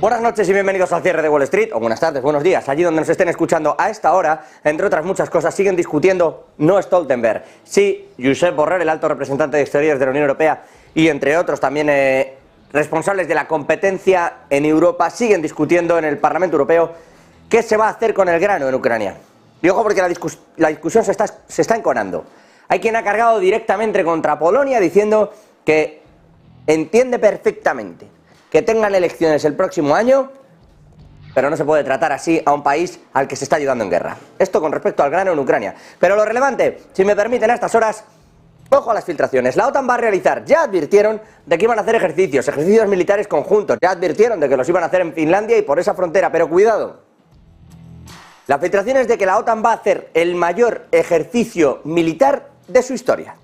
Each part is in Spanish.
Buenas noches y bienvenidos al cierre de Wall Street, o buenas tardes, buenos días, allí donde nos estén escuchando a esta hora. Entre otras muchas cosas, siguen discutiendo no Stoltenberg, sí Josep Borrell, el alto representante de Exteriores de la Unión Europea, y entre otros también responsables de la competencia en Europa, siguen discutiendo en el Parlamento Europeo qué se va a hacer con el grano en Ucrania. Y ojo, porque la discusión se está enconando. Hay quien ha cargado directamente contra Polonia diciendo que entiende perfectamente que tengan elecciones el próximo año, pero no se puede tratar así a un país al que se está ayudando en guerra. Esto con respecto al grano en Ucrania. Pero lo relevante, si me permiten a estas horas, ojo a las filtraciones. La OTAN va a realizar, ya advirtieron de que iban a hacer ejercicios militares conjuntos, ya advirtieron de que los iban a hacer en Finlandia y por esa frontera, pero cuidado. La filtración es de que la OTAN va a hacer el mayor ejercicio militar de su historia.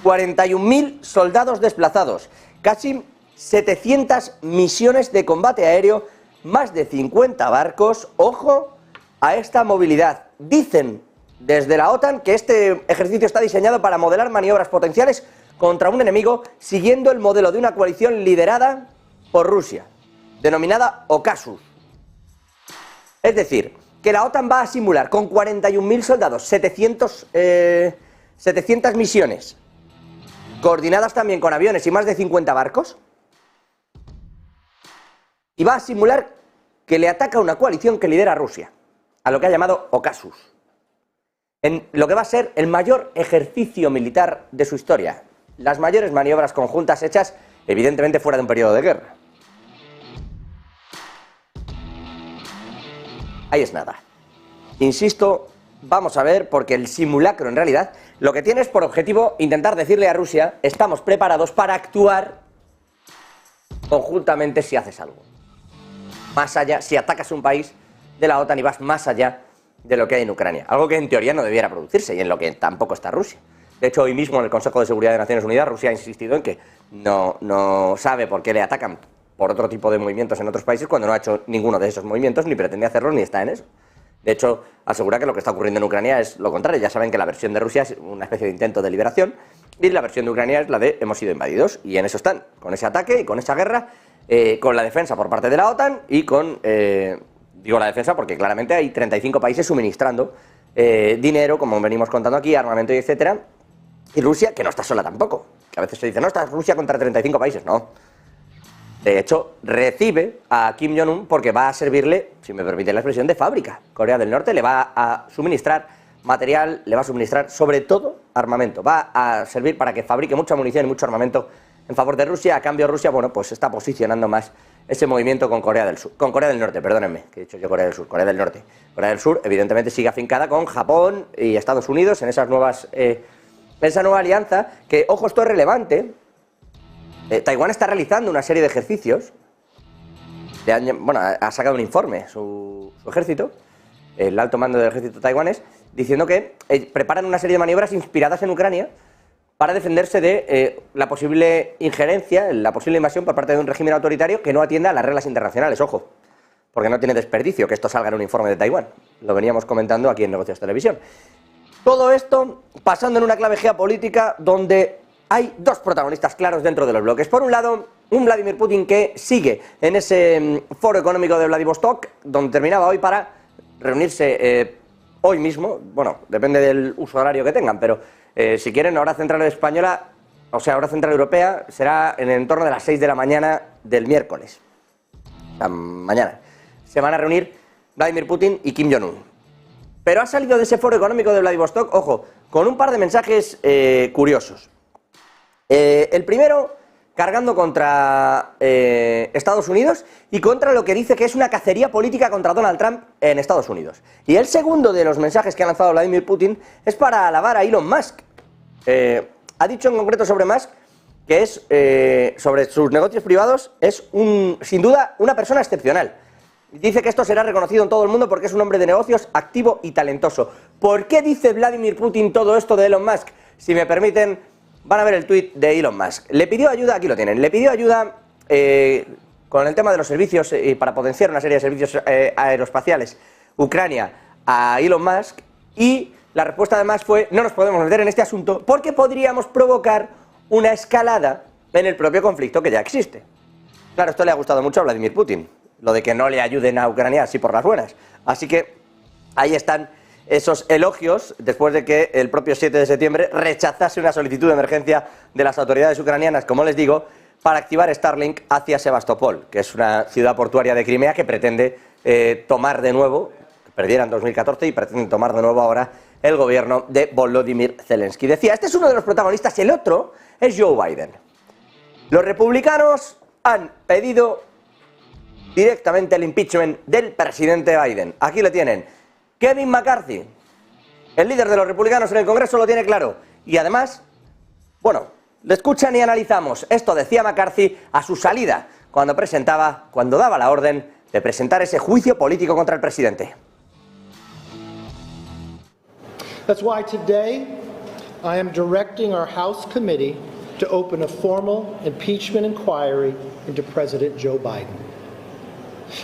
41.000 soldados desplazados, casi 700 misiones de combate aéreo, más de 50 barcos. Ojo a esta movilidad. Dicen desde la OTAN que este ejercicio está diseñado para modelar maniobras potenciales contra un enemigo siguiendo el modelo de una coalición liderada por Rusia, denominada Ocasus. Es decir, que la OTAN va a simular con 41.000 soldados, 700 misiones, coordinadas también con aviones y más de 50 barcos, y va a simular que le ataca una coalición que lidera Rusia, a lo que ha llamado Ocasus, en lo que va a ser el mayor ejercicio militar de su historia, las mayores maniobras conjuntas hechas, evidentemente, fuera de un periodo de guerra. Ahí es nada. Insisto, vamos a ver, porque el simulacro en realidad lo que tiene es por objetivo intentar decirle a Rusia: estamos preparados para actuar conjuntamente si haces algo. Más allá, si atacas un país de la OTAN y vas más allá de lo que hay en Ucrania. Algo que en teoría no debiera producirse y en lo que tampoco está Rusia. De hecho, hoy mismo en el Consejo de Seguridad de Naciones Unidas, Rusia ha insistido en que no sabe por qué le atacan por otro tipo de movimientos en otros países cuando no ha hecho ninguno de esos movimientos, ni pretende hacerlo, ni está en eso. De hecho, asegura que lo que está ocurriendo en Ucrania es lo contrario. Ya saben que la versión de Rusia es una especie de intento de liberación y la versión de Ucrania es la de hemos sido invadidos. Y en eso están, con ese ataque y con esa guerra, con la defensa por parte de la OTAN y con, digo la defensa porque claramente hay 35 países suministrando dinero, como venimos contando aquí, armamento y etcétera. Y Rusia, que no está sola tampoco. Que a veces se dice, no, está Rusia contra 35 países. No. De hecho, recibe a Kim Jong-un porque va a servirle, si me permite la expresión, de fábrica. Corea del Norte le va a suministrar material, le va a suministrar sobre todo armamento. Va a servir para que fabrique mucha munición y mucho armamento en favor de Rusia. A cambio, Rusia, bueno, pues está posicionando más ese movimiento con Corea del Sur, con Corea del Norte, perdónenme, que he dicho yo Corea del Sur, Corea del Norte. Corea del Sur, evidentemente, sigue afincada con Japón y Estados Unidos en esas nuevas, esa nueva alianza, que, ojo, esto es relevante. Taiwán está realizando una serie de ejercicios, bueno, ha sacado un informe su ejército, el alto mando del ejército taiwanés, diciendo que preparan una serie de maniobras inspiradas en Ucrania para defenderse de la posible injerencia, la posible invasión por parte de un régimen autoritario que no atienda a las reglas internacionales, ojo, porque no tiene desperdicio que esto salga en un informe de Taiwán, lo veníamos comentando aquí en Negocios Televisión. Todo esto pasando en una clave geopolítica donde hay dos protagonistas claros dentro de los bloques. Por un lado, un Vladimir Putin que sigue en ese foro económico de Vladivostok, donde terminaba hoy para reunirse hoy mismo, bueno, depende del uso horario que tengan, pero si quieren, hora central española, o sea, hora central europea, será en el entorno de las 6 de la mañana del miércoles. Mañana. Se van a reunir Vladimir Putin y Kim Jong-un. Pero ha salido de ese foro económico de Vladivostok, ojo, con un par de mensajes curiosos. El primero, cargando contra Estados Unidos y contra lo que dice que es una cacería política contra Donald Trump en Estados Unidos. Y el segundo de los mensajes que ha lanzado Vladimir Putin es para alabar a Elon Musk. Ha dicho en concreto sobre Musk que es, sobre sus negocios privados, es sin duda una persona excepcional. Dice que esto será reconocido en todo el mundo porque es un hombre de negocios activo y talentoso. ¿Por qué dice Vladimir Putin todo esto de Elon Musk? Si me permiten, van a ver el tuit de Elon Musk. Le pidió ayuda, aquí lo tienen, le pidió ayuda con el tema de los servicios y para potenciar una serie de servicios aeroespaciales Ucrania a Elon Musk, y la respuesta además fue: no nos podemos meter en este asunto porque podríamos provocar una escalada en el propio conflicto que ya existe. Claro, esto le ha gustado mucho a Vladimir Putin. lo de que no le ayuden a Ucrania así por las buenas. Así que ahí están esos elogios después de que el propio 7 de septiembre rechazase una solicitud de emergencia de las autoridades ucranianas, como les digo, para activar Starlink hacia Sebastopol, que es una ciudad portuaria de Crimea que pretende tomar de nuevo, que perdiera en 2014 y pretende tomar de nuevo ahora el gobierno de Volodymyr Zelensky. Decía, este es uno de los protagonistas, el otro es Joe Biden. Los republicanos han pedido directamente el impeachment del presidente Biden. Aquí lo tienen. Kevin McCarthy, el líder de los republicanos en el Congreso, lo tiene claro. Y además, bueno, lo escuchan y analizamos. Esto decía McCarthy a su salida, cuando daba la orden de presentar ese juicio político contra el presidente. That's why today I am directing our House committee to open a formal impeachment inquiry into President Joe Biden.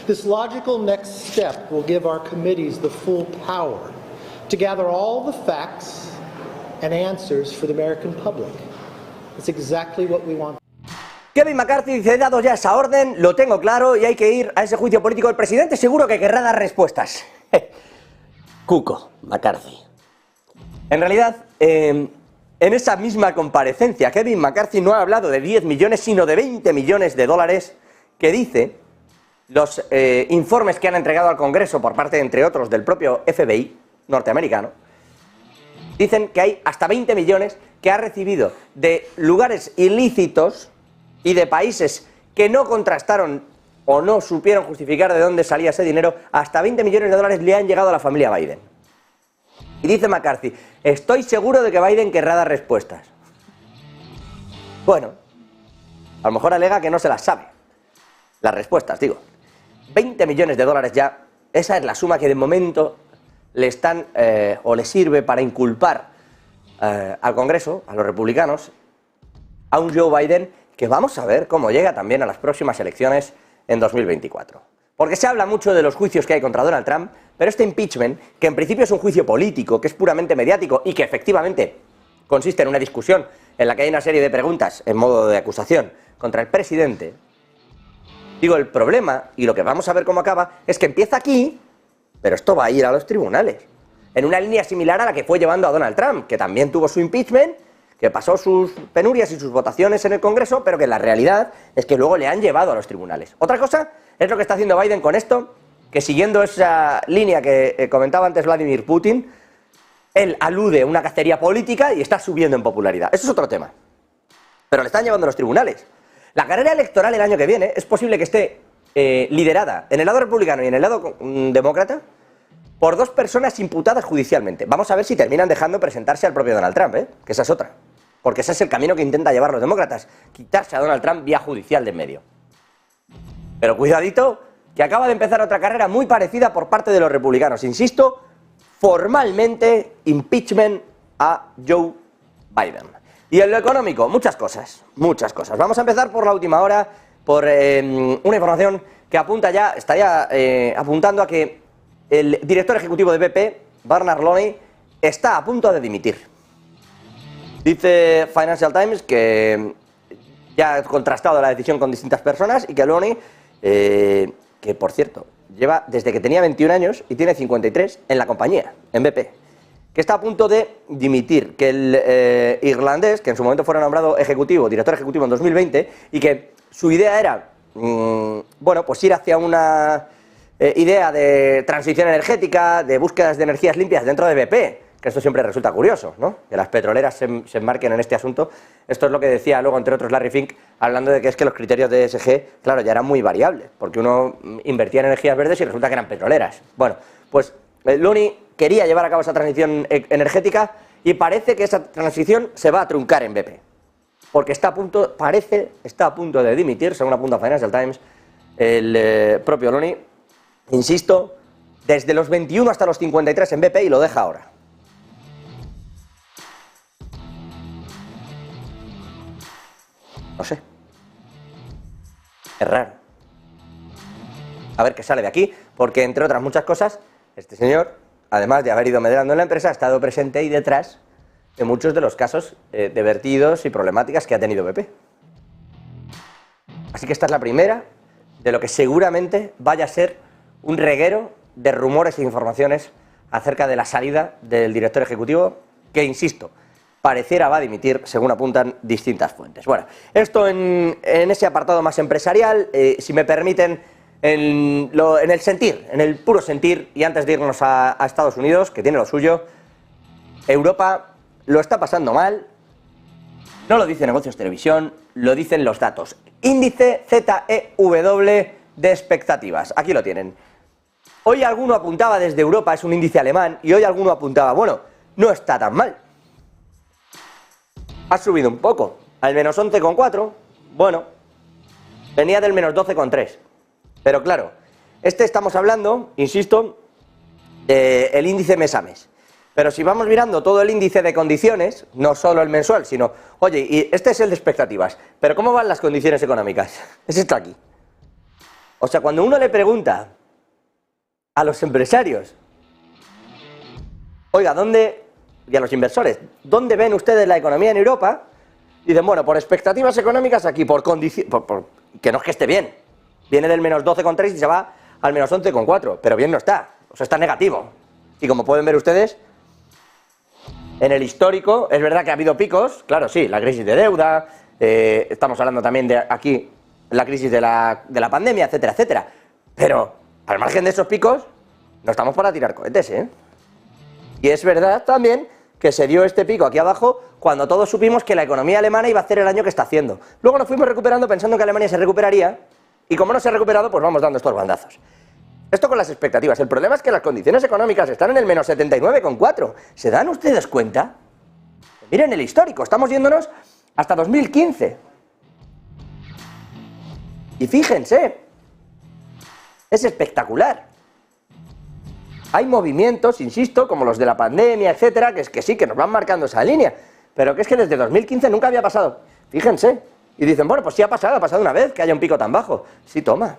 This logical next step will give our committees the full power to gather all the facts and answers for the American public. It's exactly what we want. Kevin McCarthy dice, he dado ya esa orden, lo tengo claro y hay que ir a ese juicio político del presidente, seguro que querrá dar respuestas. Cuco, McCarthy. En realidad, en esa misma comparecencia, Kevin McCarthy no ha hablado de 10 millones, sino de 20 millones de dólares que dice los informes que han entregado al Congreso por parte, entre otros, del propio FBI norteamericano. Dicen que hay hasta 20 millones que ha recibido de lugares ilícitos y de países que no contrastaron o no supieron justificar de dónde salía ese dinero. Hasta 20 millones de dólares le han llegado a la familia Biden. Y dice McCarthy, estoy seguro de que Biden querrá dar respuestas. Bueno, a lo mejor alega que no se las sabe. Las respuestas, digo. 20 millones de dólares ya, esa es la suma que de momento le están o le sirve para inculpar al Congreso, a los republicanos, a un Joe Biden que vamos a ver cómo llega también a las próximas elecciones en 2024. Porque se habla mucho de los juicios que hay contra Donald Trump, pero este impeachment, que en principio es un juicio político, que es puramente mediático y que efectivamente consiste en una discusión en la que hay una serie de preguntas en modo de acusación contra el presidente, digo, el problema, y lo que vamos a ver cómo acaba, es que empieza aquí, pero esto va a ir a los tribunales, en una línea similar a la que fue llevando a Donald Trump, que también tuvo su impeachment, que pasó sus penurias y sus votaciones en el Congreso, pero que la realidad es que luego le han llevado a los tribunales. Otra cosa es lo que está haciendo Biden con esto, que siguiendo esa línea que comentaba antes Vladimir Putin, él alude a una cacería política y está subiendo en popularidad. Eso es otro tema. Pero le están llevando a los tribunales. La carrera electoral el año que viene es posible que esté liderada en el lado republicano y en el lado demócrata por dos personas imputadas judicialmente. Vamos a ver si terminan dejando presentarse al propio Donald Trump, que esa es otra. Porque ese es el camino que intenta llevar los demócratas, quitarse a Donald Trump vía judicial de en medio. Pero cuidadito, que acaba de empezar otra carrera muy parecida por parte de los republicanos. Insisto, formalmente impeachment a Joe Biden. Y en lo económico, muchas cosas, muchas cosas. Vamos a empezar por la última hora, por una información que apunta ya, está ya apuntando a que el director ejecutivo de BP, Bernard Looney, está a punto de dimitir. Dice Financial Times que ya ha contrastado la decisión con distintas personas y que Looney, que por cierto, lleva desde que tenía 21 años y tiene 53 en la compañía, en BP, que está a punto de dimitir, que el irlandés, que en su momento fuera nombrado director ejecutivo en 2020, y que su idea era, bueno, pues ir hacia una idea de transición energética, de búsquedas de energías limpias dentro de BP, que esto siempre resulta curioso, ¿no? Que las petroleras se enmarquen en este asunto. Esto es lo que decía luego, entre otros, Larry Fink, hablando de que es que los criterios de ESG, claro, ya eran muy variables, porque uno invertía en energías verdes y resulta que eran petroleras. Bueno, pues Looney quería llevar a cabo esa transición energética y parece que esa transición se va a truncar en BP, porque está a punto de dimitir, según apunta Financial Times, el propio Looney, insisto, desde los 21 hasta los 53 en BP y lo deja ahora. No sé. Es raro. A ver qué sale de aquí, porque entre otras muchas cosas, este señor, además de haber ido medrando en la empresa, ha estado presente y detrás de muchos de los casos de vertidos y problemáticas que ha tenido BP. Así que esta es la primera de lo que seguramente vaya a ser un reguero de rumores e informaciones acerca de la salida del director ejecutivo, que, insisto, pareciera va a dimitir, según apuntan distintas fuentes. Bueno, esto en ese apartado más empresarial, si me permiten, en el sentir, en el puro sentir, y antes de irnos a Estados Unidos, que tiene lo suyo, Europa lo está pasando mal. No lo dice Negocios Televisión, lo dicen los datos. Índice ZEW de expectativas. Aquí lo tienen. Hoy alguno apuntaba desde Europa, es un índice alemán, y hoy alguno apuntaba, bueno, no está tan mal. Ha subido un poco, al menos 11,4, bueno, venía del menos 12,3. Pero claro, estamos hablando, insisto, del índice mes a mes. Pero si vamos mirando todo el índice de condiciones, no solo el mensual, sino, oye, y este es el de expectativas, pero ¿cómo van las condiciones económicas? Es esto aquí. O sea, cuando uno le pregunta a los empresarios, oiga, y a los inversores, ¿dónde ven ustedes la economía en Europa? Dicen, bueno, por expectativas económicas aquí, que no es que esté bien. Viene del menos 12,3 y se va al menos 11,4, pero bien no está, o sea, está negativo. Y como pueden ver ustedes, en el histórico, es verdad que ha habido picos, claro, sí, la crisis de deuda, estamos hablando también de aquí, la crisis de la pandemia, etcétera, etcétera. Pero, al margen de esos picos, no estamos para tirar cohetes, ¿eh? Y es verdad también que se dio este pico aquí abajo cuando todos supimos que la economía alemana iba a hacer el año que está haciendo. Luego nos fuimos recuperando pensando que Alemania se recuperaría, y como no se ha recuperado, pues vamos dando estos bandazos. Esto con las expectativas. El problema es que las condiciones económicas están en el menos 79,4. ¿Se dan ustedes cuenta? Miren el histórico, estamos yéndonos hasta 2015. Y fíjense, es espectacular. Hay movimientos, insisto, como los de la pandemia, etcétera, que sí, que nos van marcando esa línea, pero que es que desde 2015 nunca había pasado. Fíjense. Y dicen, bueno, pues sí ha pasado una vez que haya un pico tan bajo. Sí, toma.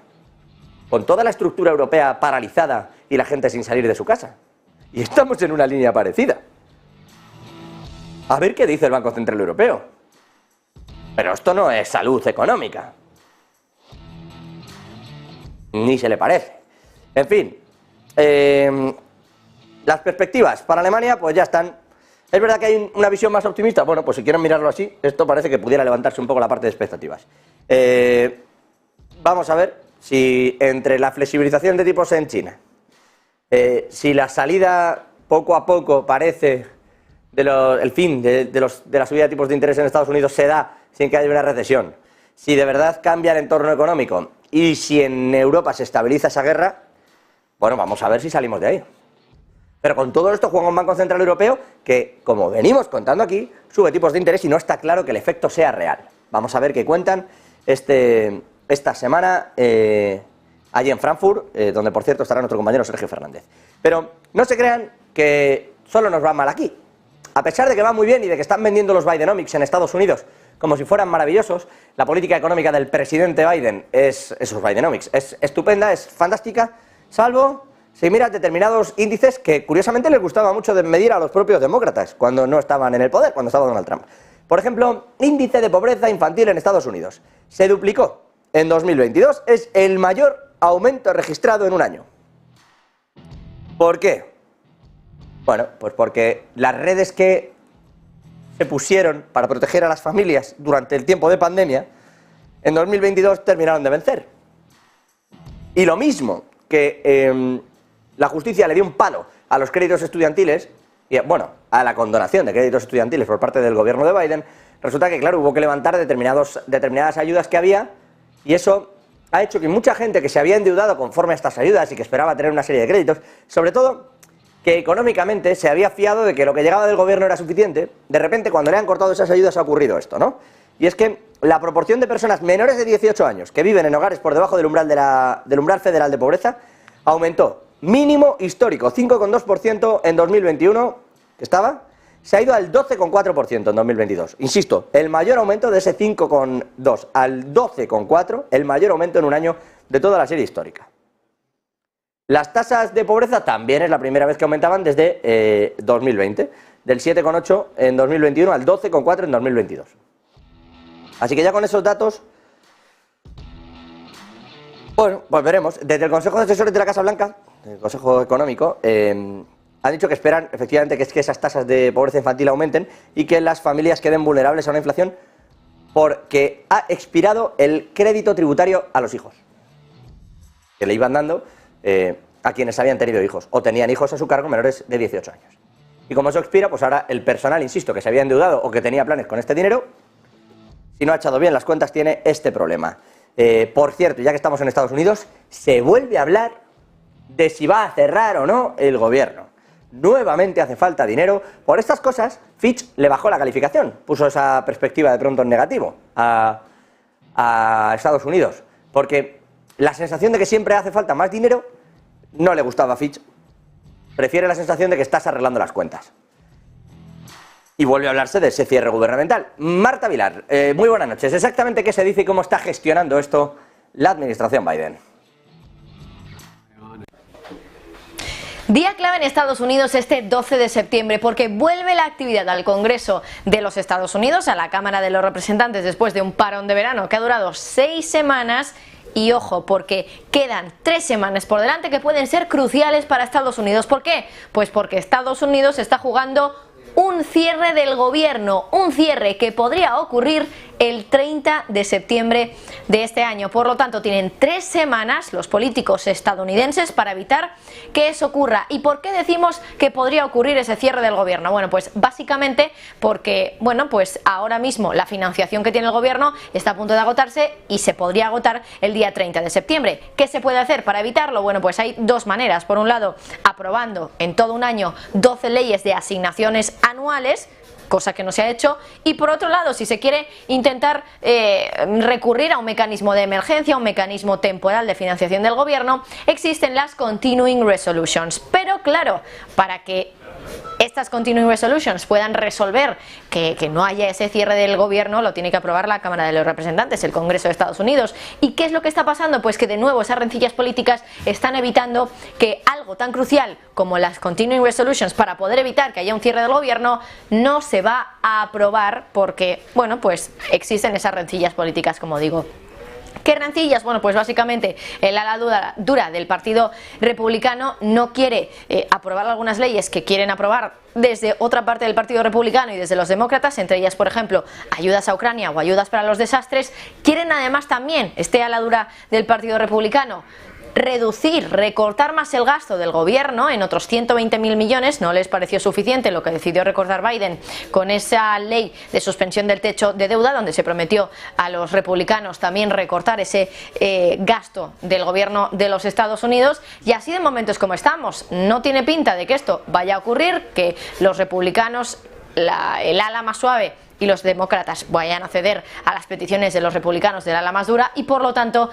Con toda la estructura europea paralizada y la gente sin salir de su casa. Y estamos en una línea parecida. A ver qué dice el Banco Central Europeo. Pero esto no es salud económica. Ni se le parece. En fin, las perspectivas para Alemania pues ya están. Es verdad que hay una visión más optimista. Bueno, pues si quieren mirarlo así, esto parece que pudiera levantarse un poco la parte de expectativas. Vamos a ver si entre la flexibilización de tipos en China, si la salida poco a poco parece el fin de la subida de tipos de interés en Estados Unidos se da sin que haya una recesión, si de verdad cambia el entorno económico y si en Europa se estabiliza esa guerra, bueno, vamos a ver si salimos de ahí. Pero con todo esto juega un Banco Central Europeo que, como venimos contando aquí, sube tipos de interés y no está claro que el efecto sea real. Vamos a ver qué cuentan esta semana allí en Frankfurt, donde por cierto estará nuestro compañero Sergio Fernández. Pero no se crean que solo nos va mal aquí. A pesar de que va muy bien y de que están vendiendo los Bidenomics en Estados Unidos como si fueran maravillosos, la política económica del presidente Biden esos Bidenomics, es estupenda, es fantástica, salvo si miras determinados índices que curiosamente les gustaba mucho de medir a los propios demócratas cuando no estaban en el poder, cuando estaba Donald Trump. Por ejemplo, índice de pobreza infantil en Estados Unidos. Se duplicó en 2022, es el mayor aumento registrado en un año. ¿Por qué? Bueno, pues porque las redes que se pusieron para proteger a las familias durante el tiempo de pandemia, en 2022 terminaron de vencer. Y lo mismo que la justicia le dio un palo a los créditos estudiantiles, y bueno, a la condonación de créditos estudiantiles por parte del gobierno de Biden, resulta que, claro, hubo que levantar determinadas ayudas que había, y eso ha hecho que mucha gente que se había endeudado conforme a estas ayudas y que esperaba tener una serie de créditos, sobre todo que económicamente se había fiado de que lo que llegaba del gobierno era suficiente, de repente cuando le han cortado esas ayudas ha ocurrido esto, ¿no? Y es que la proporción de personas menores de 18 años que viven en hogares por debajo del umbral federal de pobreza aumentó. Mínimo histórico, 5,2% en 2021, que estaba, se ha ido al 12,4% en 2022. Insisto, el mayor aumento de ese 5,2 al 12,4, el mayor aumento en un año de toda la serie histórica. Las tasas de pobreza también es la primera vez que aumentaban desde 2020, del 7,8 en 2021 al 12,4 en 2022. Así que ya con esos datos Bueno, pues veremos. Desde el Consejo de Asesores de la Casa Blanca, el Consejo Económico, han dicho que esperan efectivamente que esas tasas de pobreza infantil aumenten y que las familias queden vulnerables a una inflación porque ha expirado el crédito tributario a los hijos, que le iban dando a quienes habían tenido hijos o tenían hijos a su cargo menores de 18 años. Y como eso expira, pues ahora el personal, insisto, que se había endeudado o que tenía planes con este dinero, si no ha echado bien las cuentas, tiene este problema. Por cierto, ya que estamos en Estados Unidos, se vuelve a hablar de si va a cerrar o no el gobierno. Nuevamente hace falta dinero. Por estas cosas, Fitch le bajó la calificación, puso esa perspectiva de pronto en negativo a Estados Unidos, porque la sensación de que siempre hace falta más dinero no le gustaba a Fitch. Prefiere la sensación de que estás arreglando las cuentas. Y vuelve a hablarse de ese cierre gubernamental. Marta Vilar, muy buenas noches. ¿Exactamente qué se dice y cómo está gestionando esto la administración Biden? Día clave en Estados Unidos este 12 de septiembre porque vuelve la actividad al Congreso de los Estados Unidos, a la Cámara de los Representantes, después de un parón de verano que ha durado 6 semanas. Y ojo, porque quedan 3 semanas por delante que pueden ser cruciales para Estados Unidos. ¿Por qué? Pues porque Estados Unidos está jugando un cierre del gobierno, un cierre que podría ocurrir el 30 de septiembre de este año. Por lo tanto, tienen 3 semanas los políticos estadounidenses para evitar que eso ocurra. ¿Y por qué decimos que podría ocurrir ese cierre del gobierno? Bueno, pues básicamente porque, bueno, pues ahora mismo la financiación que tiene el gobierno está a punto de agotarse y se podría agotar el día 30 de septiembre. ¿Qué se puede hacer para evitarlo? Bueno, pues hay 2 maneras. Por un lado, aprobando en todo un año 12 leyes de asignaciones anuales, cosa que no se ha hecho, y por otro lado, si se quiere intentar recurrir a un mecanismo de emergencia, un mecanismo temporal de financiación del gobierno, existen las Continuing Resolutions. Pero claro, para que estas Continuing Resolutions puedan resolver que no haya ese cierre del gobierno, lo tiene que aprobar la Cámara de los Representantes, el Congreso de Estados Unidos. ¿Y qué es lo que está pasando? Pues que de nuevo esas rencillas políticas están evitando que algo tan crucial como las Continuing Resolutions, para poder evitar que haya un cierre del gobierno, no se va a aprobar porque, bueno, pues existen esas rencillas políticas, como digo. ¿Qué rencillas? Bueno, pues básicamente el ala dura del Partido Republicano no quiere aprobar algunas leyes que quieren aprobar desde otra parte del Partido Republicano y desde los demócratas, entre ellas, por ejemplo, ayudas a Ucrania o ayudas para los desastres. Quieren además también, este ala dura del Partido Republicano, reducir, recortar más el gasto del gobierno en otros 120.000 millones. No les pareció suficiente lo que decidió recortar Biden con esa ley de suspensión del techo de deuda, donde se prometió a los republicanos también recortar ese gasto del gobierno de los Estados Unidos. Y así de momentos como estamos, no tiene pinta de que esto vaya a ocurrir, que los republicanos, el ala más suave, y los demócratas vayan a ceder a las peticiones de los republicanos del ala más dura, y por lo tanto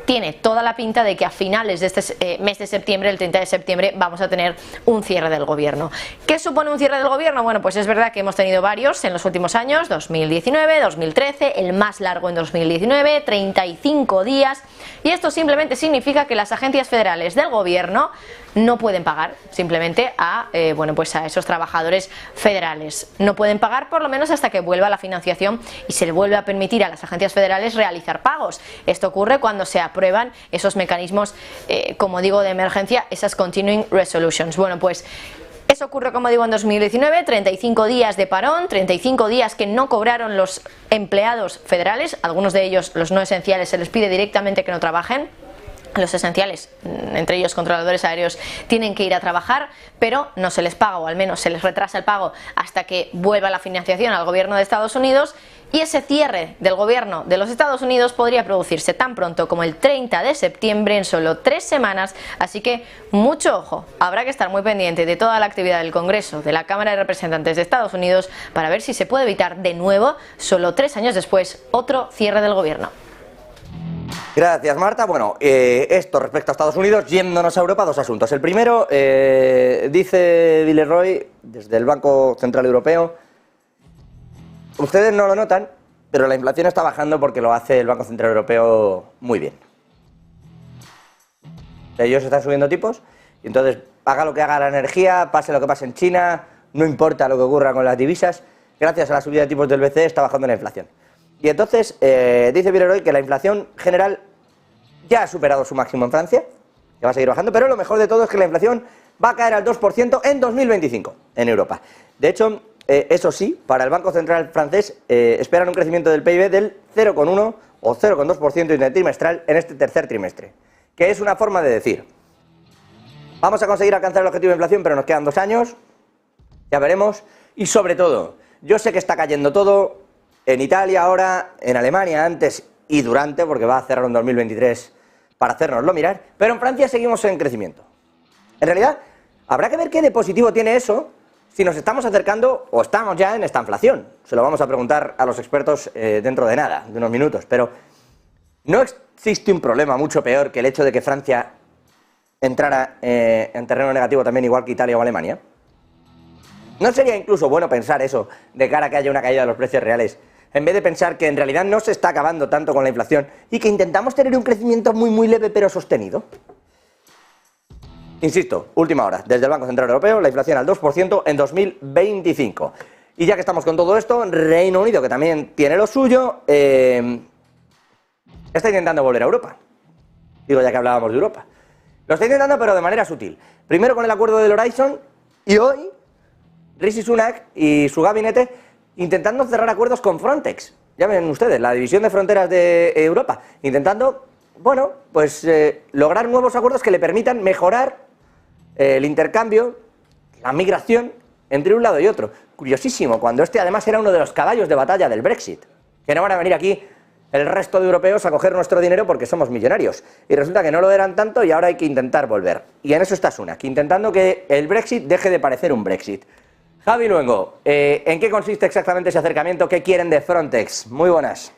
tiene toda la pinta de que a finales de este mes de septiembre, el 30 de septiembre, vamos a tener un cierre del gobierno. ¿Qué supone un cierre del gobierno? Bueno, pues es verdad que hemos tenido varios en los últimos años, 2019, 2013, el más largo en 2019, 35 días, y esto simplemente significa que las agencias federales del gobierno no pueden pagar simplemente a esos trabajadores federales. No pueden pagar por lo menos hasta que vuelva la financiación y se le vuelve a permitir a las agencias federales realizar pagos. Esto ocurre cuando se aprueban esos mecanismos, como digo, de emergencia, esas Continuing Resolutions. Bueno, pues eso ocurre, como digo, en 2019, 35 días de parón, 35 días que no cobraron los empleados federales. Algunos de ellos, los no esenciales, se les pide directamente que no trabajen. Los esenciales, entre ellos controladores aéreos, tienen que ir a trabajar, pero no se les paga, o al menos se les retrasa el pago hasta que vuelva la financiación al gobierno de Estados Unidos. Y ese cierre del gobierno de los Estados Unidos podría producirse tan pronto como el 30 de septiembre, en solo 3 semanas. Así que mucho ojo, habrá que estar muy pendiente de toda la actividad del Congreso, de la Cámara de Representantes de Estados Unidos, para ver si se puede evitar de nuevo, solo 3 años después, otro cierre del gobierno. Gracias, Marta. Bueno, esto respecto a Estados Unidos. Yéndonos a Europa, 2 asuntos. El primero, dice Villeroy, desde el Banco Central Europeo, ustedes no lo notan, pero la inflación está bajando porque lo hace el Banco Central Europeo muy bien. Ellos están subiendo tipos, y entonces haga lo que haga la energía, pase lo que pase en China, no importa lo que ocurra con las divisas, gracias a la subida de tipos del BCE está bajando la inflación. Y entonces dice Villeroy que la inflación general ya ha superado su máximo en Francia, que va a seguir bajando, pero lo mejor de todo es que la inflación va a caer al 2% en 2025 en Europa. De hecho, eso sí, para el Banco Central francés esperan un crecimiento del PIB del 0,1 o 0,2% intertrimestral en este tercer trimestre, que es una forma de decir: vamos a conseguir alcanzar el objetivo de inflación, pero nos quedan 2 años, ya veremos. Y sobre todo, yo sé que está cayendo todo en Italia ahora, en Alemania antes y durante, porque va a cerrar en 2023 para hacérnoslo mirar, pero en Francia seguimos en crecimiento. En realidad, habrá que ver qué de positivo tiene eso si nos estamos acercando o estamos ya en esta inflación. Se lo vamos a preguntar a los expertos dentro de nada, de unos minutos, pero ¿no existe un problema mucho peor que el hecho de que Francia entrara en terreno negativo también igual que Italia o Alemania? ¿No sería incluso bueno pensar eso de cara a que haya una caída de los precios reales, en vez de pensar que en realidad no se está acabando tanto con la inflación y que intentamos tener un crecimiento muy leve pero sostenido? Insisto, última hora, desde el Banco Central Europeo, la inflación al 2% en 2025. Y ya que estamos con todo esto, Reino Unido, que también tiene lo suyo, está intentando volver a Europa. Digo, ya que hablábamos de Europa. Lo está intentando, pero de manera sutil. Primero con el acuerdo del Horizon, y hoy Rishi Sunak y su gabinete intentando cerrar acuerdos con Frontex. Ya ven ustedes, la división de fronteras de Europa, intentando, bueno, pues lograr nuevos acuerdos que le permitan mejorar el intercambio, la migración entre un lado y otro. Curiosísimo, cuando este además era uno de los caballos de batalla del Brexit, que no van a venir aquí el resto de europeos a coger nuestro dinero porque somos millonarios. Y resulta que no lo eran tanto y ahora hay que intentar volver. Y en eso está Sunak, intentando que el Brexit deje de parecer un Brexit. Javi Luengo, ¿en qué consiste exactamente ese acercamiento? ¿Qué quieren de Frontex? Muy buenas.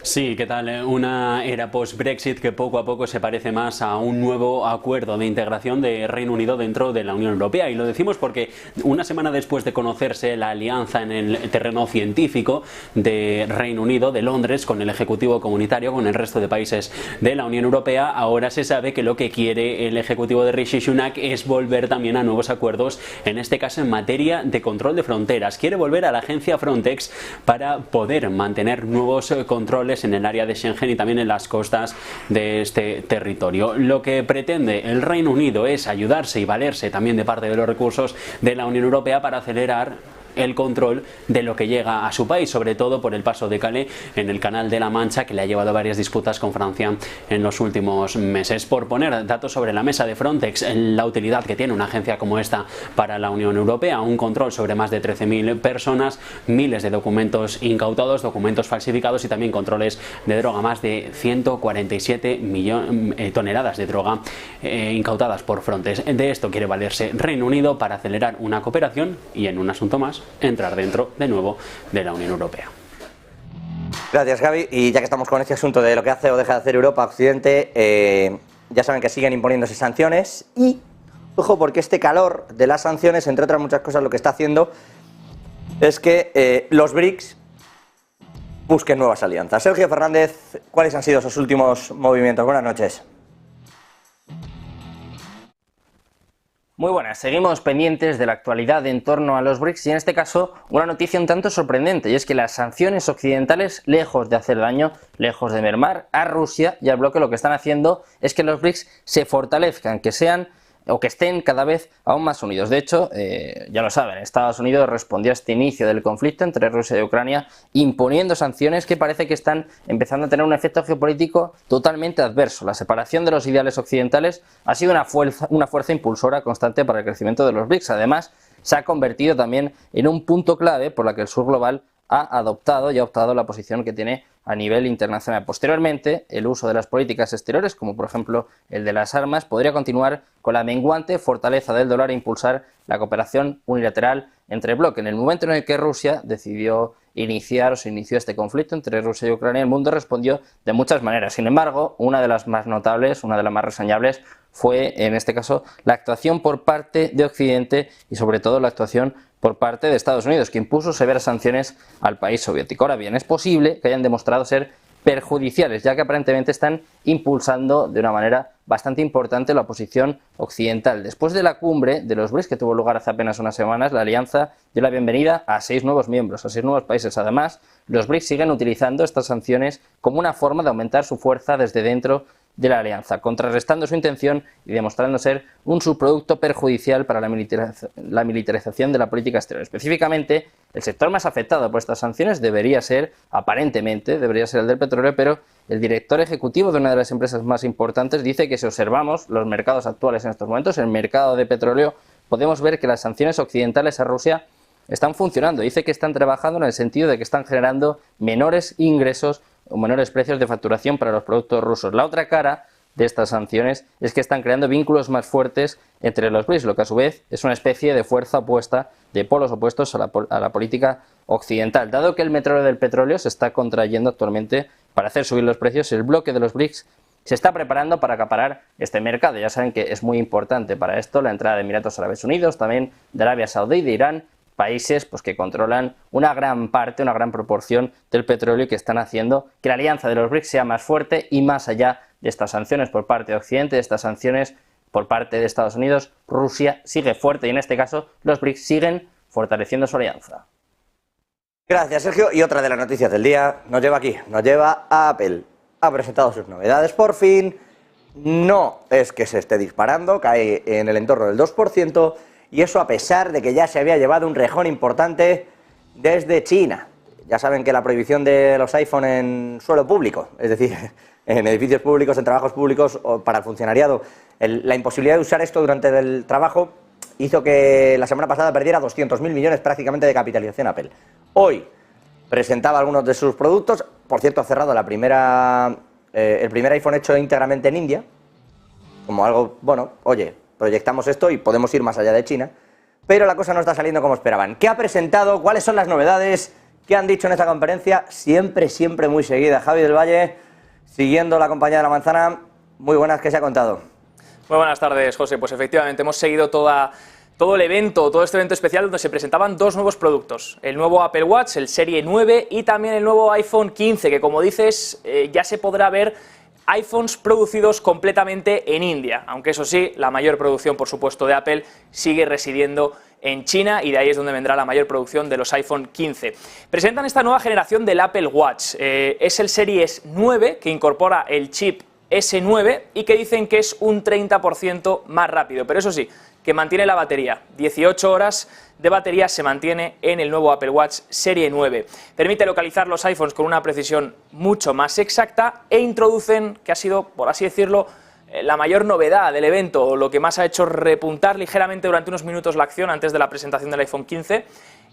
Sí, ¿qué tal? Una era post-Brexit que poco a poco se parece más a un nuevo acuerdo de integración de Reino Unido dentro de la Unión Europea. Y lo decimos porque una semana después de conocerse la alianza en el terreno científico de Reino Unido, de Londres, con el Ejecutivo Comunitario, con el resto de países de la Unión Europea, ahora se sabe que lo que quiere el Ejecutivo de Rishi Sunak es volver también a nuevos acuerdos, en este caso en materia de control de fronteras. Quiere volver a la agencia Frontex para poder mantener nuevos controles en el área de Schengen y también en las costas de este territorio. Lo que pretende el Reino Unido es ayudarse y valerse también de parte de los recursos de la Unión Europea para acelerar el control de lo que llega a su país, sobre todo por el paso de Calais en el Canal de la Mancha, que le ha llevado a varias disputas con Francia en los últimos meses. Por poner datos sobre la mesa de Frontex, la utilidad que tiene una agencia como esta para la Unión Europea: un control sobre más de 13.000 personas, miles de documentos incautados, documentos falsificados y también controles de droga, más de 147 toneladas de droga incautadas por Frontex. De esto quiere valerse Reino Unido para acelerar una cooperación y, en un asunto más, entrar dentro de nuevo de la Unión Europea. Gracias, Javi. Y ya que estamos con este asunto de lo que hace o deja de hacer Europa, Occidente, ya saben que siguen imponiéndose sanciones y, ojo, porque este calor de las sanciones, entre otras muchas cosas, lo que está haciendo es que los BRICS busquen nuevas alianzas. Sergio Fernández, ¿cuáles han sido sus últimos movimientos? Buenas noches. Muy buenas, seguimos pendientes de la actualidad en torno a los BRICS y en este caso una noticia un tanto sorprendente, y es que las sanciones occidentales, lejos de hacer daño, lejos de mermar a Rusia y al bloque, lo que están haciendo es que los BRICS se fortalezcan, que sean o que estén cada vez aún más unidos. De hecho, ya lo saben, Estados Unidos respondió a este inicio del conflicto entre Rusia y Ucrania imponiendo sanciones que parece que están empezando a tener un efecto geopolítico totalmente adverso. La separación de los ideales occidentales ha sido una fuerza impulsora constante para el crecimiento de los BRICS. Además, se ha convertido también en un punto clave por la que el sur global ha adoptado y ha optado la posición que tiene a nivel internacional. Posteriormente, el uso de las políticas exteriores, como por ejemplo el de las armas, podría continuar con la menguante fortaleza del dólar e impulsar la cooperación unilateral entre bloques. En el momento en el que Rusia decidió iniciar o se inició este conflicto entre Rusia y Ucrania, el mundo respondió de muchas maneras. Sin embargo, una de las más notables, una de las más reseñables, fue en este caso la actuación por parte de Occidente y sobre todo la actuación por parte de Estados Unidos, que impuso severas sanciones al país soviético. Ahora bien, es posible que hayan demostrado ser perjudiciales, ya que aparentemente están impulsando de una manera bastante importante la oposición occidental. Después de la cumbre de los BRICS, que tuvo lugar hace apenas unas semanas, la alianza dio la bienvenida a 6 nuevos miembros, a 6 nuevos países. Además, los BRICS siguen utilizando estas sanciones como una forma de aumentar su fuerza desde dentro de la alianza, contrarrestando su intención y demostrando ser un subproducto perjudicial para la militarización de la política exterior. Específicamente, el sector más afectado por estas sanciones debería ser, aparentemente, debería ser el del petróleo, pero el director ejecutivo de una de las empresas más importantes dice que si observamos los mercados actuales en estos momentos, el mercado de petróleo, podemos ver que las sanciones occidentales a Rusia están funcionando. Dice que están trabajando en el sentido de que están generando menores ingresos o menores precios de facturación para los productos rusos. La otra cara de estas sanciones es que están creando vínculos más fuertes entre los BRICS, lo que a su vez es una especie de fuerza opuesta, de polos opuestos a la política occidental. Dado que el mercado del petróleo se está contrayendo actualmente para hacer subir los precios, el bloque de los BRICS se está preparando para acaparar este mercado. Ya saben que es muy importante para esto la entrada de Emiratos Árabes Unidos, también de Arabia Saudí y de Irán, países pues, que controlan una gran parte, una gran proporción del petróleo y que están haciendo que la alianza de los BRICS sea más fuerte y más allá de estas sanciones por parte de Occidente, de estas sanciones por parte de Estados Unidos, Rusia sigue fuerte y en este caso los BRICS siguen fortaleciendo su alianza. Gracias, Sergio. Y otra de las noticias del día nos lleva aquí, nos lleva a Apple. Ha presentado sus novedades por fin, no es que se esté disparando, cae en el entorno del 2%, y eso a pesar de que ya se había llevado un rejón importante desde China. Ya saben que la prohibición de los iPhone en suelo público, es decir, en edificios públicos, en trabajos públicos o para el funcionariado, la imposibilidad de usar esto durante el trabajo hizo que la semana pasada perdiera 200.000 millones prácticamente de capitalización Apple. Hoy presentaba algunos de sus productos, por cierto ha cerrado el primer iPhone hecho íntegramente en India, como algo, bueno, oye, proyectamos esto y podemos ir más allá de China, pero la cosa no está saliendo como esperaban. ¿Qué ha presentado? ¿Cuáles son las novedades? ¿Qué han dicho en esta conferencia? Siempre muy seguida. Javi del Valle, siguiendo la compañía de la manzana. Muy buenas, ¿qué se ha contado? Muy buenas tardes, José. Pues efectivamente hemos seguido todo el evento, todo este evento especial donde se presentaban 2 nuevos productos. El nuevo Apple Watch, el Serie 9 y también el nuevo iPhone 15, que como dices ya se podrá ver iPhones producidos completamente en India, aunque eso sí, la mayor producción, por supuesto, de Apple sigue residiendo en China y de ahí es donde vendrá la mayor producción de los iPhone 15. Presentan esta nueva generación del Apple Watch, es el Series 9 que incorpora el chip S9 y que dicen que es un 30% más rápido, pero eso sí, que mantiene la batería, 18 horas de batería se mantiene en el nuevo Apple Watch Serie 9. Permite localizar los iPhones con una precisión mucho más exacta e introducen, que ha sido, por así decirlo, la mayor novedad del evento, o lo que más ha hecho repuntar ligeramente durante unos minutos la acción antes de la presentación del iPhone 15,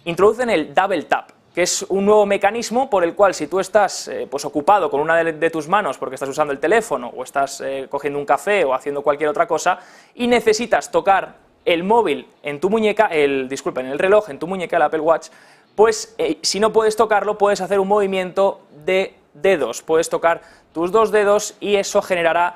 introducen el Double Tap, que es un nuevo mecanismo por el cual si tú estás pues ocupado con una de tus manos porque estás usando el teléfono o estás cogiendo un café o haciendo cualquier otra cosa y necesitas tocar el móvil en tu muñeca, el reloj en tu muñeca, el Apple Watch, pues si no puedes tocarlo puedes hacer un movimiento de dedos, puedes tocar tus 2 dedos y eso generará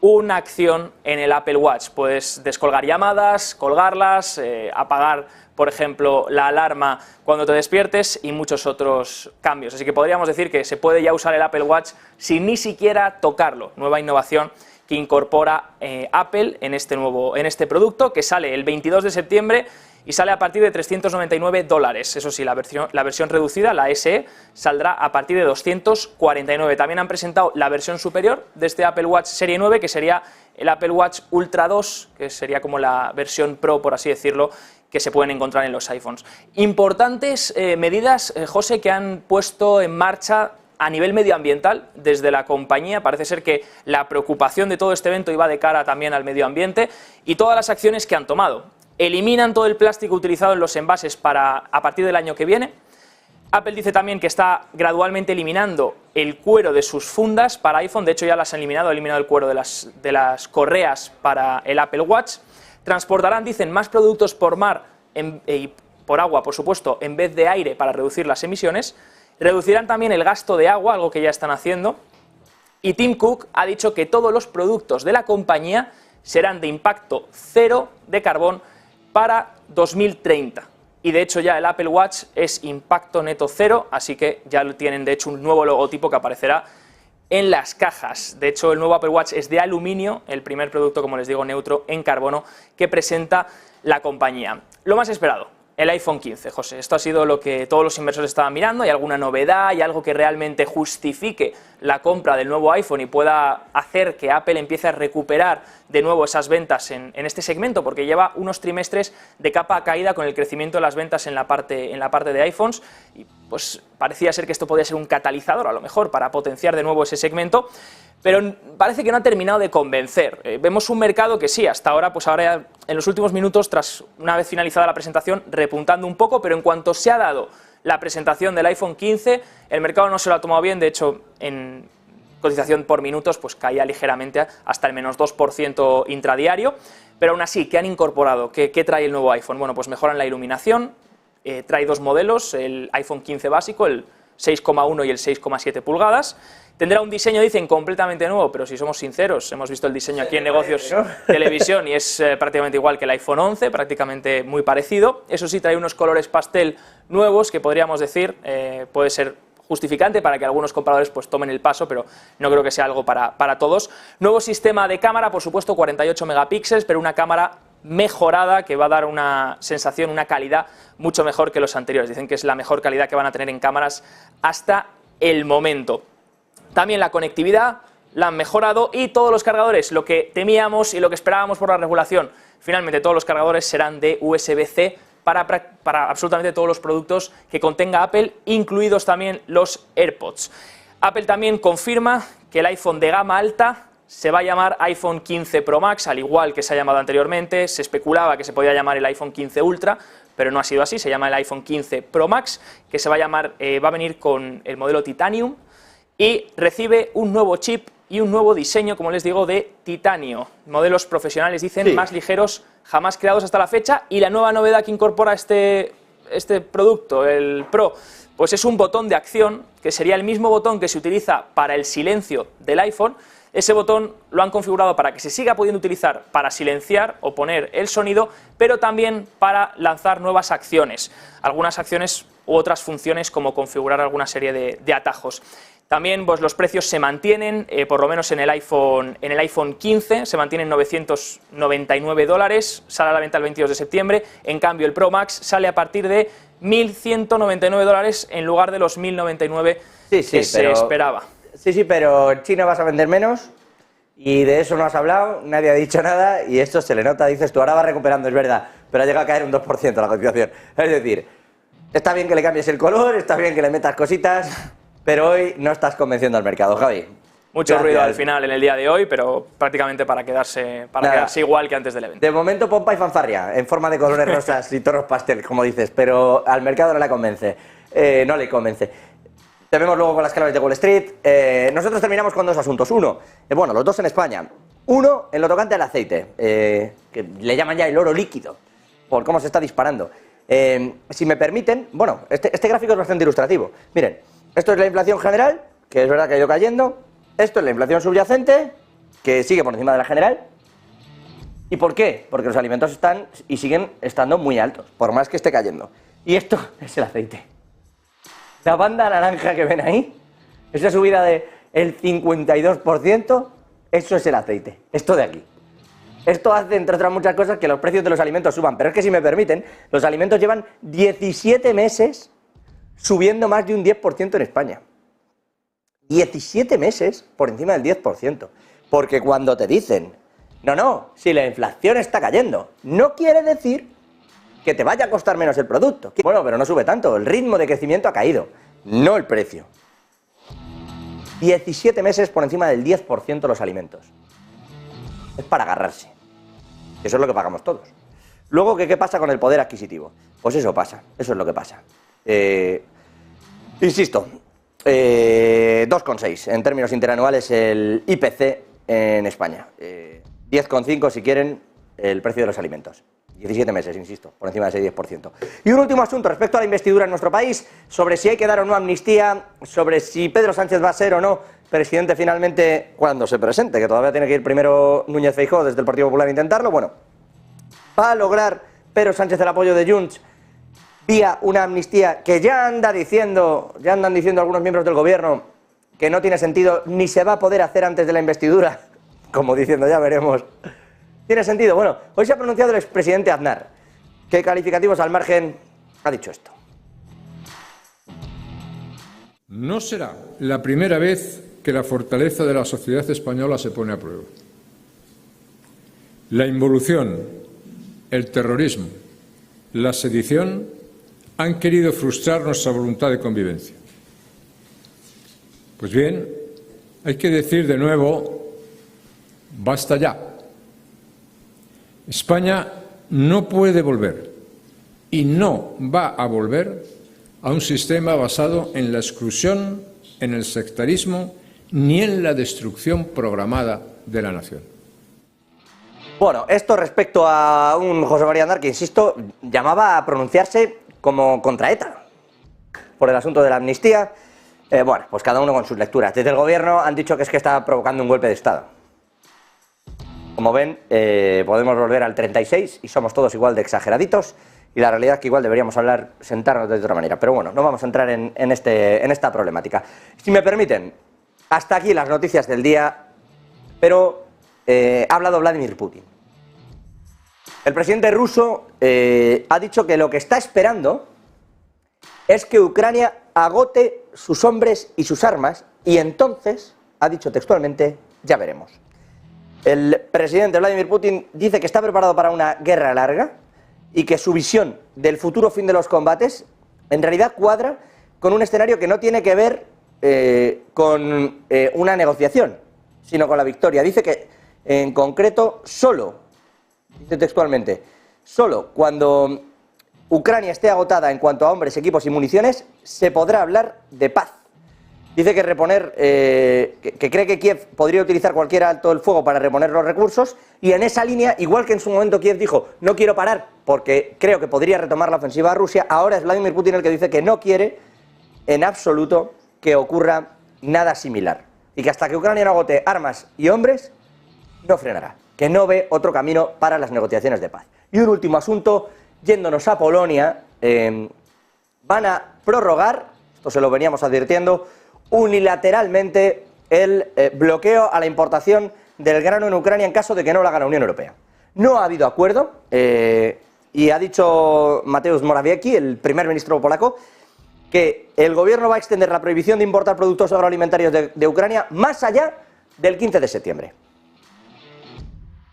una acción en el Apple Watch. Puedes descolgar llamadas, colgarlas, apagar, por ejemplo, la alarma cuando te despiertes y muchos otros cambios. Así que podríamos decir que se puede ya usar el Apple Watch sin ni siquiera tocarlo. Nueva innovación que incorpora Apple en este producto que sale el 22 de septiembre y sale a partir de $399. Eso sí, la versión reducida, la SE, saldrá a partir de 249. También han presentado la versión superior de este Apple Watch Serie 9, que sería el Apple Watch Ultra 2, que sería como la versión Pro, por así decirlo, que se pueden encontrar en los iPhones. Importantes medidas, José, que han puesto en marcha a nivel medioambiental desde la compañía. Parece ser que la preocupación de todo este evento iba de cara también al medio ambiente y todas las acciones que han tomado. Eliminan todo el plástico utilizado en los envases a partir del año que viene. Apple dice también que está gradualmente eliminando el cuero de sus fundas para iPhone. De hecho ya las han eliminado, el cuero de las correas para el Apple Watch. Transportarán, dicen, más productos por mar y por agua, por supuesto, en vez de aire para reducir las emisiones. Reducirán también el gasto de agua, algo que ya están haciendo. Y Tim Cook ha dicho que todos los productos de la compañía serán de impacto cero de carbón para 2030. Y de hecho ya el Apple Watch es impacto neto cero, así que ya tienen de hecho un nuevo logotipo que aparecerá en las cajas. De hecho, el nuevo Apple Watch es de aluminio, el primer producto, como les digo, neutro en carbono que presenta la compañía. Lo más esperado, el iPhone 15, José. Esto ha sido lo que todos los inversores estaban mirando. ¿Hay alguna novedad? ¿Hay algo que realmente justifique la compra del nuevo iPhone y pueda hacer que Apple empiece a recuperar de nuevo esas ventas en este segmento? Porque lleva unos trimestres de capa caída con el crecimiento de las ventas en la parte de iPhones, y pues parecía ser que esto podía ser un catalizador a lo mejor para potenciar de nuevo ese segmento, pero parece que no ha terminado de convencer. Vemos un mercado que sí, hasta ahora, pues ahora ya en los últimos minutos, tras una vez finalizada la presentación, repuntando un poco, pero en cuanto se ha dado la presentación del iPhone 15, el mercado no se lo ha tomado bien. De hecho, en cotización por minutos, pues caía ligeramente hasta el menos 2% intradiario, pero aún así, ¿qué han incorporado? ¿Qué trae el nuevo iPhone? Bueno, pues mejoran la iluminación, trae dos modelos, el iPhone 15 básico, el 6,1 y el 6,7 pulgadas. Tendrá un diseño, dicen, completamente nuevo, pero si somos sinceros, hemos visto el diseño aquí en Negocios Televisión y es prácticamente igual que el iPhone 11, prácticamente muy parecido. Eso sí, trae unos colores pastel nuevos que podríamos decir, puede ser justificante para que algunos compradores pues tomen el paso, pero no creo que sea algo para todos. Nuevo sistema de cámara, por supuesto, 48 megapíxeles, pero una cámara mejorada que va a dar una sensación, una calidad mucho mejor que los anteriores. Dicen que es la mejor calidad que van a tener en cámaras hasta el momento. También la conectividad la han mejorado y todos los cargadores, lo que temíamos y lo que esperábamos por la regulación, finalmente todos los cargadores serán de USB-C para absolutamente todos los productos que contenga Apple, incluidos también los AirPods. Apple también confirma que el iPhone de gama alta se va a llamar iPhone 15 Pro Max, al igual que se ha llamado anteriormente. Se especulaba que se podía llamar el iPhone 15 Ultra, pero no ha sido así. Se llama el iPhone 15 Pro Max, que se va a llamar, va a venir con el modelo Titanium y recibe un nuevo chip y un nuevo diseño, como les digo, de titanio. Modelos profesionales, dicen, más ligeros jamás creados hasta la fecha. Y la nueva novedad que incorpora este producto, el Pro, pues es un botón de acción, que sería el mismo botón que se utiliza para el silencio del iPhone. Ese botón lo han configurado para que se siga pudiendo utilizar para silenciar o poner el sonido, pero también para lanzar nuevas acciones. Algunas acciones u otras funciones, como configurar alguna serie de atajos. También pues, los precios se mantienen, por lo menos en el iPhone 15, se mantienen $999, sale a la venta el 22 de septiembre, en cambio el Pro Max sale a partir de $1.199 en lugar de los $1.099 que se esperaba. Sí, pero en China vas a vender menos y de eso no has hablado, nadie ha dicho nada y esto se le nota, dices tú, ahora va recuperando, es verdad, pero ha llegado a caer un 2% la cotización. Es decir, está bien que le cambies el color, está bien que le metas cositas, pero hoy no estás convenciendo al mercado, Javi. Mucho ruido al final en el día de hoy, pero prácticamente para quedarse igual que antes del evento. De momento pompa y fanfarria, en forma de colores rosas y tonos pastel, como dices, pero al mercado no le convence. Te vemos luego con las claves de Wall Street. Nosotros terminamos con dos asuntos. Uno, bueno, los dos en España. Uno, en lo tocante al aceite, que le llaman ya el oro líquido, por cómo se está disparando. Si me permiten, bueno, este gráfico es bastante ilustrativo. Miren, esto es la inflación general, que es verdad que ha ido cayendo. Esto es la inflación subyacente, que sigue por encima de la general. ¿Y por qué? Porque los alimentos están y siguen estando muy altos, por más que esté cayendo. Y esto es el aceite. La banda naranja que ven ahí, esa subida del 52%, eso es el aceite, esto de aquí. Esto hace, entre otras muchas cosas, que los precios de los alimentos suban. Pero es que, si me permiten, los alimentos llevan 17 meses subiendo más de un 10% en España. 17 meses por encima del 10%. Porque cuando te dicen, no, si la inflación está cayendo, no quiere decir que te vaya a costar menos el producto. Bueno, pero no sube tanto, el ritmo de crecimiento ha caído, no el precio. 17 meses por encima del 10% los alimentos. Es para agarrarse. Eso es lo que pagamos todos. Luego, ¿qué pasa con el poder adquisitivo? Pues eso pasa, eso es lo que pasa. Insisto, 2,6 en términos interanuales el IPC en España. 10,5 si quieren el precio de los alimentos. 17 meses, insisto, por encima de ese 10%. Y un último asunto respecto a la investidura en nuestro país, sobre si hay que dar o no amnistía, sobre si Pedro Sánchez va a ser o no presidente finalmente cuando se presente, que todavía tiene que ir primero Núñez Feijóo desde el Partido Popular a intentarlo. Bueno, va a lograr Pedro Sánchez el apoyo de Junts vía una amnistía que ya andan diciendo algunos miembros del gobierno que no tiene sentido ni se va a poder hacer antes de la investidura, como diciendo ya veremos. ¿Tiene sentido? Bueno, hoy se ha pronunciado el expresidente Aznar, que calificativos al margen ha dicho esto. No será la primera vez que la fortaleza de la sociedad española se pone a prueba. La involución, el terrorismo, la sedición han querido frustrar nuestra voluntad de convivencia. Pues bien, hay que decir de nuevo, basta ya. España no puede volver y no va a volver a un sistema basado en la exclusión, en el sectarismo, ni en la destrucción programada de la nación. Bueno, esto respecto a un José María Aznar que, insisto, llamaba a pronunciarse como contra ETA por el asunto de la amnistía. Bueno, pues cada uno con sus lecturas. Desde el gobierno han dicho que es que está provocando un golpe de Estado. Como ven, podemos volver al 36 y somos todos igual de exageraditos, y la realidad es que igual deberíamos sentarnos de otra manera. Pero bueno, no vamos a entrar en esta problemática. Si me permiten, hasta aquí las noticias del día, pero ha hablado Vladimir Putin. El presidente ruso ha dicho que lo que está esperando es que Ucrania agote sus hombres y sus armas, y entonces, ha dicho textualmente, ya veremos. El presidente Vladimir Putin dice que está preparado para una guerra larga y que su visión del futuro fin de los combates en realidad cuadra con un escenario que no tiene que ver con una negociación, sino con la victoria. Dice que en concreto dice textualmente, solo cuando Ucrania esté agotada en cuanto a hombres, equipos y municiones, se podrá hablar de paz. Dice que que cree que Kiev podría utilizar cualquier alto el fuego para reponer los recursos, y en esa línea, igual que en su momento Kiev dijo, no quiero parar porque creo que podría retomar la ofensiva a Rusia, ahora es Vladimir Putin el que dice que no quiere en absoluto que ocurra nada similar, y que hasta que Ucrania no agote armas y hombres, no frenará, que no ve otro camino para las negociaciones de paz. Y un último asunto, yéndonos a Polonia, van a prorrogar, esto se lo veníamos advirtiendo, unilateralmente el bloqueo a la importación del grano en Ucrania en caso de que no lo haga la Unión Europea. No ha habido acuerdo, y ha dicho Mateusz Morawiecki, el primer ministro polaco, que el gobierno va a extender la prohibición de importar productos agroalimentarios de Ucrania más allá del 15 de septiembre.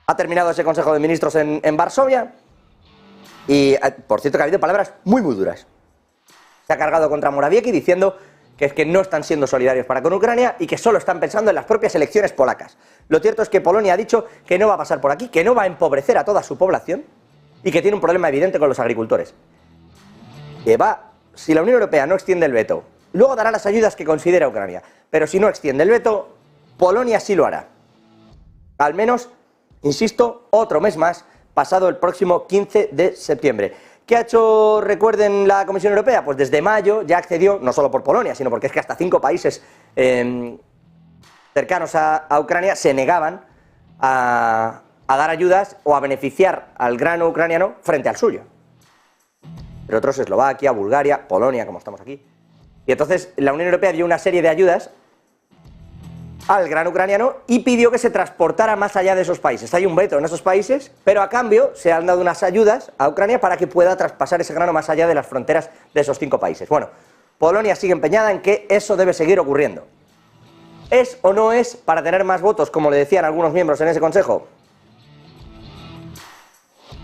Ha terminado ese Consejo de Ministros en Varsovia y, por cierto, que ha habido palabras muy duras. Se ha cargado contra Morawiecki diciendo que es que no están siendo solidarios para con Ucrania y que solo están pensando en las propias elecciones polacas. Lo cierto es que Polonia ha dicho que no va a pasar por aquí, que no va a empobrecer a toda su población y que tiene un problema evidente con los agricultores. Si la Unión Europea no extiende el veto, luego dará las ayudas que considera Ucrania, pero si no extiende el veto, Polonia sí lo hará. Al menos, insisto, otro mes más, pasado el próximo 15 de septiembre. ¿Qué ha hecho, recuerden, la Comisión Europea? Pues desde mayo ya accedió, no solo por Polonia, sino porque es que hasta 5 países cercanos a Ucrania se negaban a dar ayudas o a beneficiar al grano ucraniano frente al suyo. Pero otros, Eslovaquia, Bulgaria, Polonia, como estamos aquí. Y entonces la Unión Europea dio una serie de ayudas al grano ucraniano y pidió que se transportara más allá de esos países. Hay un veto en esos países, pero a cambio se han dado unas ayudas a Ucrania para que pueda traspasar ese grano más allá de las fronteras de esos 5 países. Bueno, Polonia sigue empeñada en que eso debe seguir ocurriendo. ¿Es o no es para tener más votos, como le decían algunos miembros en ese consejo?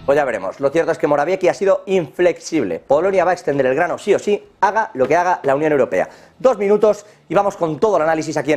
Pues ya veremos. Lo cierto es que Morawiecki ha sido inflexible. Polonia va a extender el grano sí o sí, haga lo que haga la Unión Europea. 2 minutos y vamos con todo el análisis aquí en